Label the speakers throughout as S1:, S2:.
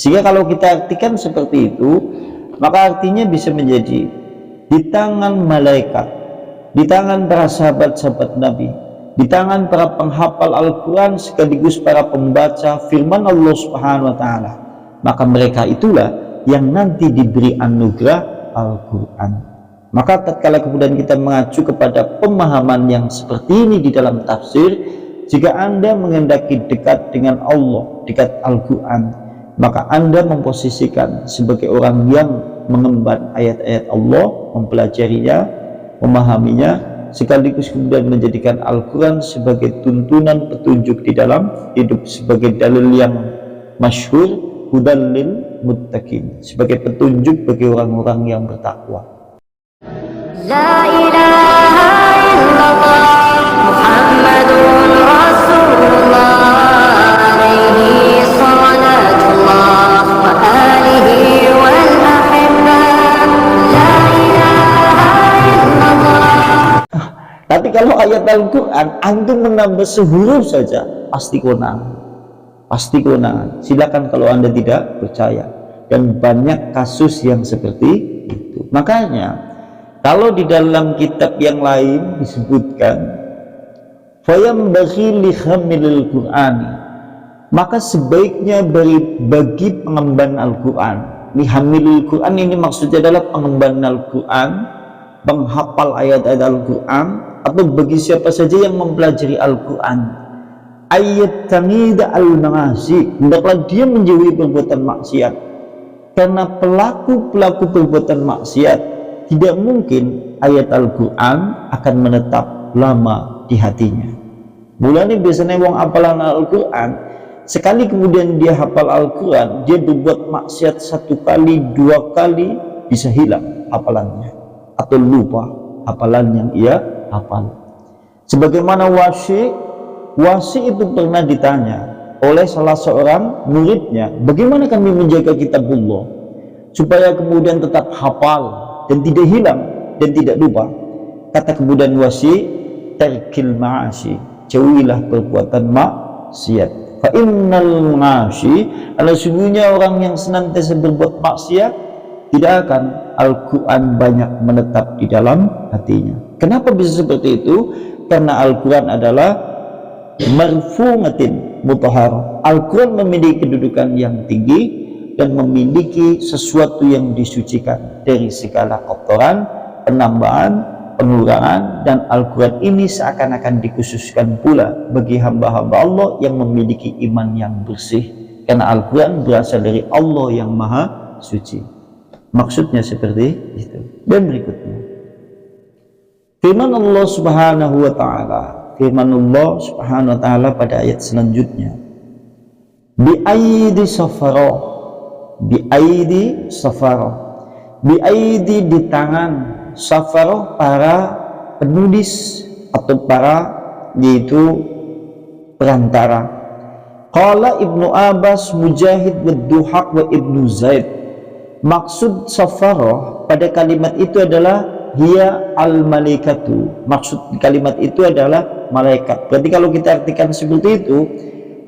S1: Sehingga kalau kita artikan seperti itu, maka artinya bisa menjadi di tangan malaikat, di tangan para sahabat-sahabat Nabi, di tangan para penghafal Al-Quran sekaligus para pembaca firman Allah Subhanahu wa Ta'ala, maka mereka itulah yang nanti diberi anugerah Al-Quran. Maka tatkala kemudian kita mengacu kepada pemahaman yang seperti ini di dalam tafsir, jika Anda mengendaki dekat dengan Allah, dekat Al-Quran, maka Anda memposisikan sebagai orang yang mengemban ayat-ayat Allah, mempelajarinya, memahaminya, sekaligus kemudian menjadikan Al-Quran sebagai tuntunan petunjuk di dalam hidup, sebagai dalil yang masyhur, hudan lil muttaqin, sebagai petunjuk bagi orang-orang yang bertakwa.
S2: La ilaha illallah Muhammadun Rasulullah alaihi salatullah wa alihi wal ahibbah. La ilaha illallah.
S1: Tapi kalau ayat Al-Quran antum menambah sehuruf saja, pasti kewenangan. Silakan kalau Anda tidak percaya, dan banyak kasus yang seperti itu. Makanya kalau di dalam kitab yang lain disebutkan fayambaghi li hamilil Qur'ani, maka sebaiknya bagi pengemban Al-Quran. Li hamilil Qur'an ini maksudnya adalah pengemban Al-Quran, penghafal ayat-ayat Al-Quran, atau bagi siapa saja yang mempelajari Al-Quran, ayat tanida al-ma'asi, hendaklah dia menjauhi perbuatan maksiat, karena pelaku perbuatan maksiat tidak mungkin ayat Al-Quran akan menetap lama di hatinya. Mulanya biasanya wong hafalan Al-Quran, sekali kemudian dia hafal Al-Quran, dia berbuat maksiat 1 kali 2 kali, bisa hilang hafalannya atau lupa hafalan yang ia hafal. Sebagaimana Wasi itu pernah ditanya oleh salah seorang muridnya, bagaimana kami menjaga kitabullah supaya kemudian tetap hafal dan tidak hilang dan tidak lupa. Kata kemudian Wasi, tarkil ma'asi, jauhilah perbuatan maksiat. Fa innal ma'asi, sesungguhnya orang yang senantiasa berbuat maksiat, tidak akan Al-Quran banyak menetap di dalam hatinya. Kenapa bisa seperti itu? Karena Al-Quran adalah marfu'atin mutahharah. Al-Quran memiliki kedudukan yang tinggi dan memiliki sesuatu yang disucikan dari segala kotoran, penambahan, pengurangan, dan Al-Quran ini seakan-akan dikhususkan pula bagi hamba-hamba Allah yang memiliki iman yang bersih, karena Al-Quran berasal dari Allah yang maha suci. Maksudnya seperti itu. Dan berikutnya firman Allah Subhanahu wa Ta'ala pada ayat selanjutnya, bi'aidi safarah, bi'aidi safarah, bi'aidi di tangan, safarah para penulis atau para yaitu perantara. Qala Ibnu Abbas, Mujahid, Wadduhaq wa Ibnu Zaid, maksud safarah pada kalimat itu adalah hiya al-malaikatu, maksud kalimat itu adalah malaikat. Berarti kalau kita artikan seperti itu,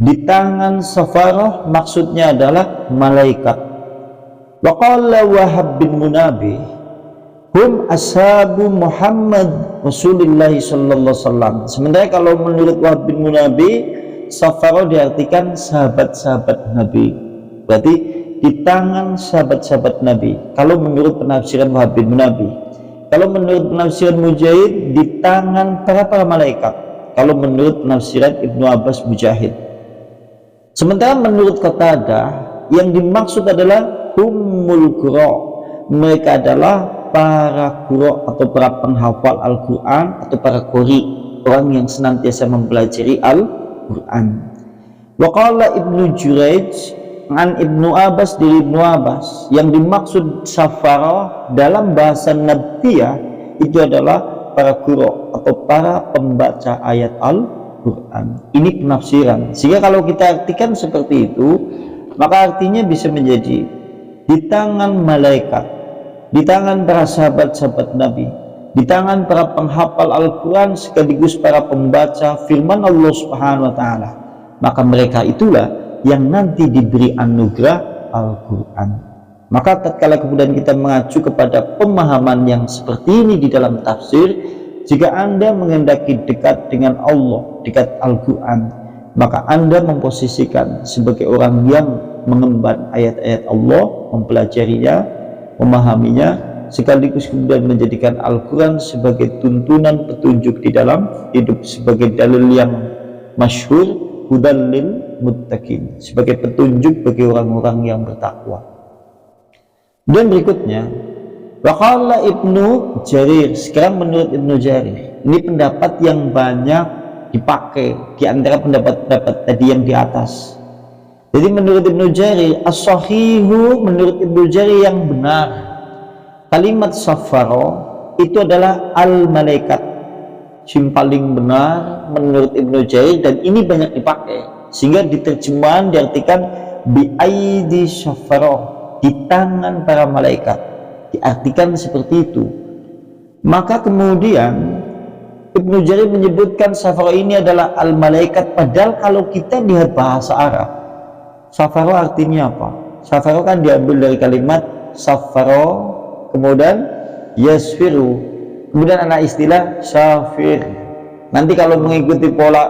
S1: di tangan safarah maksudnya adalah malaikat. Wa qala Wahab bin Munabbih, hum ashabu Muhammad Rasulullah sallallahu alaihi wasallam. Sementara kalau menurut Wahab bin Munabbih, safarah diartikan sahabat-sahabat Nabi. Berarti di tangan sahabat-sahabat Nabi. Kalau menurut penafsiran Wahab bin Munabbih. Kalau menurut penafsiran Mujahid, di tangan para malaikat. Kalau menurut penafsiran Ibnu Abbas, Mujahid. Sementara menurut Qatadah, yang dimaksud adalah humul qura, mereka adalah para qura atau para penghafal Al-Quran atau para qori, orang yang senantiasa mempelajari Al-Quran. Wa qala Ibnu Jurayj an Ibnu Abbas dari Ibnu Abbas, yang dimaksud safarah dalam bahasa Nabtiyah itu adalah para qura atau para pembaca ayat Al-Quran. Ini penafsiran. Sehingga kalau kita artikan seperti itu, maka artinya bisa menjadi di tangan malaikat, di tangan para sahabat-sahabat Nabi, di tangan para penghafal Al-Quran sekaligus para pembaca firman Allah Subhanahu wa Ta'ala, maka mereka itulah yang nanti diberi anugerah Al-Quran. Maka tatkala kemudian kita mengacu kepada pemahaman yang seperti ini di dalam tafsir, jika Anda mengendaki dekat dengan Allah, dekat Al-Quran, maka Anda memposisikan sebagai orang yang mengemban ayat-ayat Allah, mempelajarinya, memahaminya, sekaligus kemudian menjadikan Al-Quran sebagai tuntunan petunjuk di dalam hidup, sebagai dalil yang masyhur, hudan lil muttaqin, sebagai petunjuk bagi orang-orang yang bertakwa. Dan berikutnya, waqala Ibnu Jarir, sekarang menurut Ibnu Jarir, ini pendapat yang banyak dipakai di antara pendapat-pendapat tadi yang di atas. Jadi menurut Ibnu Jarir, as-sahihu, menurut Ibnu Jarir yang benar, kalimat safaro itu adalah al-malaikat. Yang paling benar menurut Ibnu Jarir, dan ini banyak dipakai, sehingga di terjemahan diartikan bi aidi safaro, di tangan para malaikat, diartikan seperti itu. Maka kemudian Ibnu Jarir menyebutkan safaro ini adalah al-malaikat, padahal kalau kita lihat bahasa Arab, safaro artinya apa? Safaro kan diambil dari kalimat safaro, kemudian yasfiru, kemudian ada istilah syafir. Nanti kalau mengikuti pola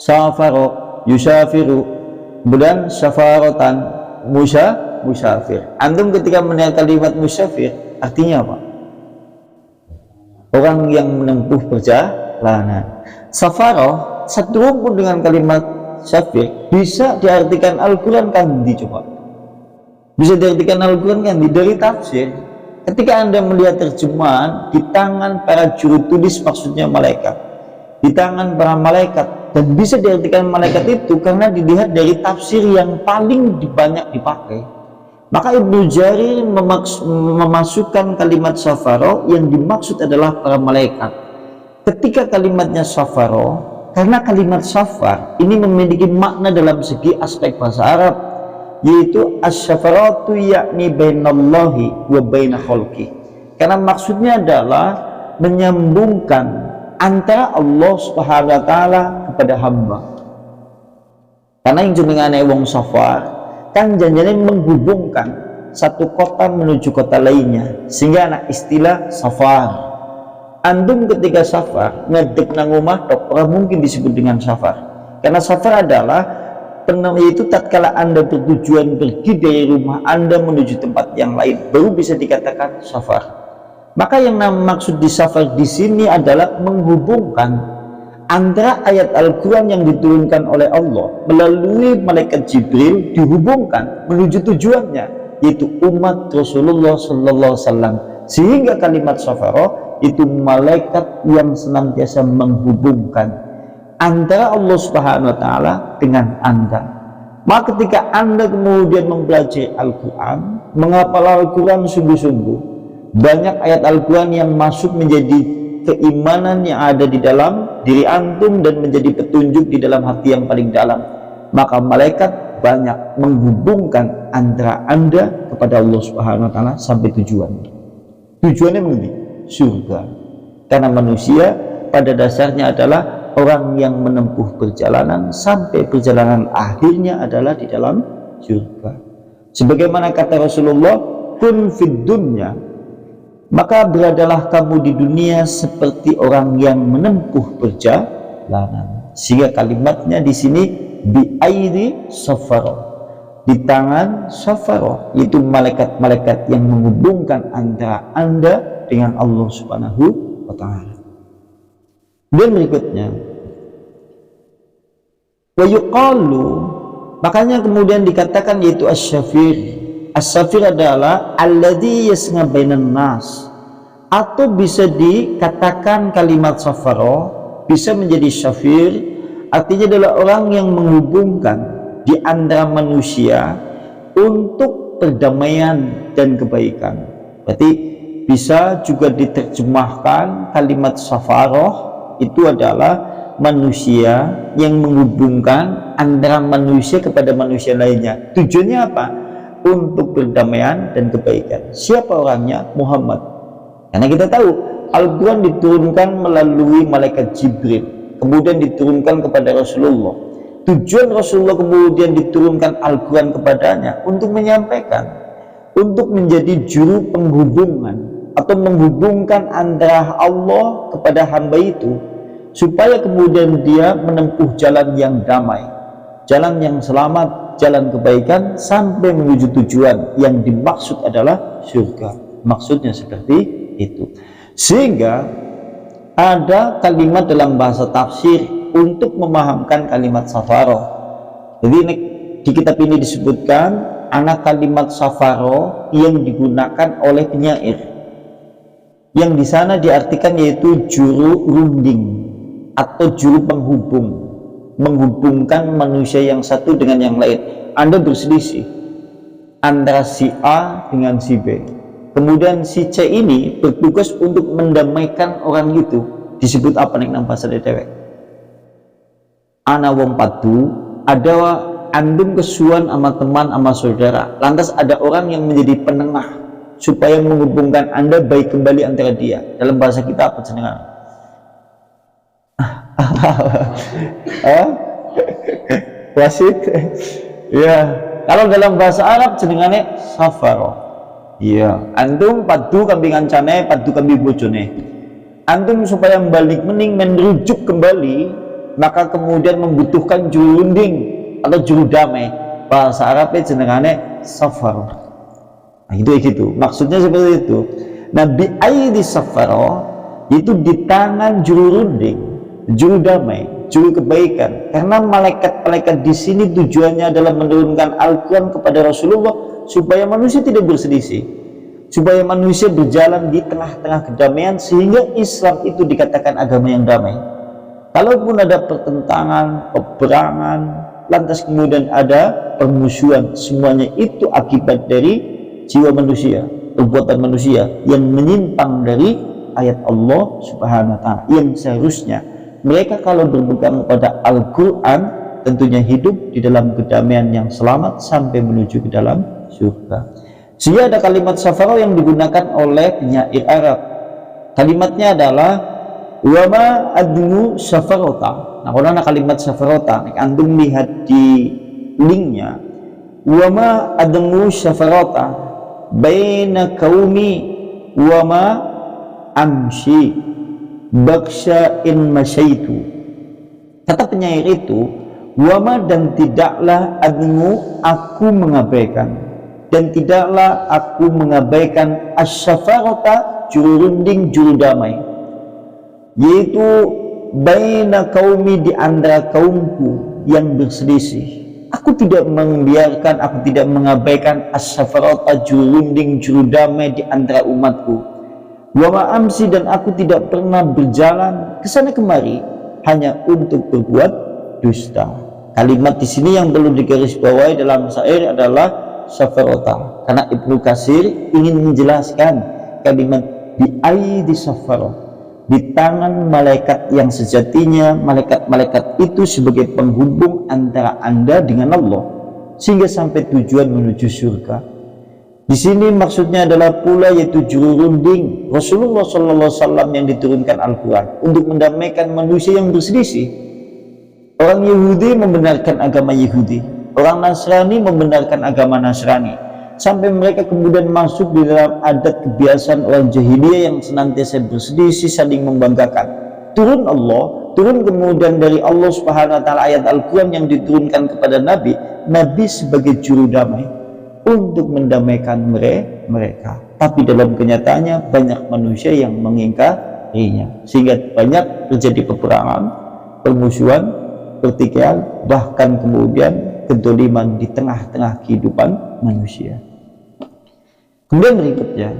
S1: safaro, yusafiru, kemudian syafarotan, musafir. Antum ketika mendengar kalimat musafir, artinya apa? Orang yang menempuh perjalanan. Safaroh satu rumpun dengan kalimat safir bisa diartikan Al-Quran kan? Dicoba. Bisa diartikan Al-Quran kan? Dari tafsir. Ketika Anda melihat terjemahan, di tangan para juru tulis maksudnya malaikat, di tangan para malaikat, dan bisa diartikan malaikat itu karena dilihat dari tafsir yang paling banyak dipakai. Maka Ibnu Jarir memasukkan kalimat safaro, yang dimaksud adalah para malaikat. Ketika kalimatnya safaro, karena kalimat safar ini memiliki makna dalam segi aspek bahasa Arab, yaitu asy-syafaratu yakni bainallahi wa baina khalqi. Karena maksudnya adalah menyambungkan antara Allah Subhanahu wa taala kepada hamba. Karena yang jenengane wong safar kan janjane menghubungkan satu kota menuju kota lainnya, sehingga ada istilah safar. Antum ketika safar ngedek nang omah tok ora mungkin disebut dengan safar, karena safar adalah yaitu tatkala Anda bertujuan pergi dari rumah Anda menuju tempat yang lain, baru bisa dikatakan safar. Maka yang maksud di safar di sini adalah menghubungkan antara ayat Al-Quran yang diturunkan oleh Allah melalui malaikat Jibril, dihubungkan menuju tujuannya, yaitu umat Rasulullah Sallallahu Alaihi Wasallam, sehingga kalimat safaro itu malaikat yang senantiasa menghubungkan antara Allah Subhanahu Wa Taala dengan Anda. Maka ketika Anda kemudian mempelajari Al-Quran, menghafal Al-Quran sungguh-sungguh, banyak ayat Al-Quran yang masuk menjadi keimanan yang ada di dalam diri antum dan menjadi petunjuk di dalam hati yang paling dalam, maka malaikat banyak menghubungkan antara Anda kepada Allah Subhanahu wa taala sampai tujuannya. Tujuannya menuju surga. Karena manusia pada dasarnya adalah orang yang menempuh perjalanan sampai perjalanan akhirnya adalah di dalam surga. Sebagaimana kata Rasulullah, kun fid dunya, maka beradalah kamu di dunia seperti orang yang menempuh perjalanan. Sehingga kalimatnya di sini bi aidi safaro, di tangan safaro, yaitu malaikat-malaikat yang menghubungkan antara Anda dengan Allah Subhanahu wa taala. Dan berikutnya, wa yuqalu, makanya kemudian dikatakan yaitu asy-syafir. As-safir adalah alladzi yasna bainan nas, atau bisa dikatakan kalimat safaro bisa menjadi syafir, artinya adalah orang yang menghubungkan di antara manusia untuk perdamaian dan kebaikan. Berarti bisa juga diterjemahkan kalimat safaroh itu adalah manusia yang menghubungkan antara manusia kepada manusia lainnya. Tujuannya apa? Untuk perdamaian dan kebaikan. Siapa orangnya? Muhammad. Karena kita tahu Al-Quran diturunkan melalui malaikat Jibril, kemudian diturunkan kepada Rasulullah. Tujuan Rasulullah kemudian diturunkan Al-Quran kepadanya untuk menyampaikan, untuk menjadi juru penghubungan atau menghubungkan antara Allah kepada hamba itu, supaya kemudian dia menempuh jalan yang damai, jalan yang selamat, jalan kebaikan sampai menuju tujuan yang dimaksud adalah surga. Maksudnya seperti itu. Sehingga ada kalimat dalam bahasa tafsir untuk memahamkan kalimat safaro. Jadi di kitab ini disebutkan anak kalimat safaro yang digunakan oleh penyair, yang di sana diartikan yaitu juru runding atau juru penghubung, menghubungkan manusia yang satu dengan yang lain. Anda berselisih antara si A dengan si B, kemudian si C ini bertugas untuk mendamaikan orang itu. Disebut apa nih nang bahasa dewek? Ana wong padu, ada andum kesuan sama teman sama saudara, lantas ada orang yang menjadi penengah supaya menghubungkan Anda baik kembali antara dia. Dalam bahasa kita apa jenengan? Wasit. Ya, kalau dalam bahasa Arab jenengannya safaro. Iya, antum padu kambingan cane, padu kambi bojone. Antum supaya balik mening merujuk kembali, maka kemudian membutuhkan juru runding atau juru damai. Bahasa Arabnya jenengannya safar. Nah, itu gitu. Maksudnya seperti itu. Nah, bi'aidi safaro itu di tangan juru runding, juru damai, juru kebaikan. Karena malaikat-malaikat di sini tujuannya adalah menurunkan Al-Quran kepada Rasulullah supaya manusia tidak berselisih, supaya manusia berjalan di tengah-tengah kedamaian, sehingga Islam itu dikatakan agama yang damai. Kalaupun ada pertentangan, peperangan, lantas kemudian ada permusuhan, semuanya itu akibat dari jiwa manusia, perbuatan manusia yang menyimpang dari ayat Allah Subhanahu wa ta'ala, yang seharusnya mereka kalau berpegang pada Al-Quran tentunya hidup di dalam kedamaian yang selamat sampai menuju ke dalam surga. Sehingga ada kalimat safaro yang digunakan oleh penyair Arab. Kalimatnya adalah wama adnu safarota. Nah, kalau ada kalimat safarota, antum lihat di linknya, wama adnu safarota baina kaumi wama amshi baksha in masyaitu. Kata penyair itu, wama dan tidaklah adnu aku mengabaikan, dan tidaklah aku mengabaikan as-safarota juru runding, juru damai, yaitu baina kaumi, di antara kaumku yang berselisih. Aku tidak membiarkan, aku tidak mengabaikan as-safarata juru runding, juru damai di antara umatku. Wa ma'amsi, dan aku tidak pernah berjalan kesana kemari hanya untuk berbuat dusta. Kalimat di sini yang perlu digarisbawahi dalam syair adalah safarata, karena Ibnu Katsir ingin menjelaskan kalimat bi'aidi safarah, di tangan malaikat yang sejatinya malaikat-malaikat itu sebagai penghubung antara Anda dengan Allah sehingga sampai tujuan menuju surga. Di sini maksudnya adalah pula yaitu juru runding Rasulullah SAW yang diturunkan Al-Quran untuk mendamaikan manusia yang berselisih. Orang Yahudi membenarkan agama Yahudi, orang Nasrani membenarkan agama Nasrani, sampai mereka kemudian masuk di dalam adat kebiasaan orang jahiliyah yang senantiasa berselisih, saling membanggakan. Turun Allah, turun kemudian dari Allah Subhanahu wa ta'ala ayat Al-Quran yang diturunkan kepada Nabi sebagai juru damai untuk mendamaikan mereka. Tapi dalam kenyataannya banyak manusia yang mengingkarinya, sehingga banyak terjadi peperangan, permusuhan, pertikaian, bahkan kemudian kedoliman di tengah-tengah kehidupan manusia. Kemudian berikutnya,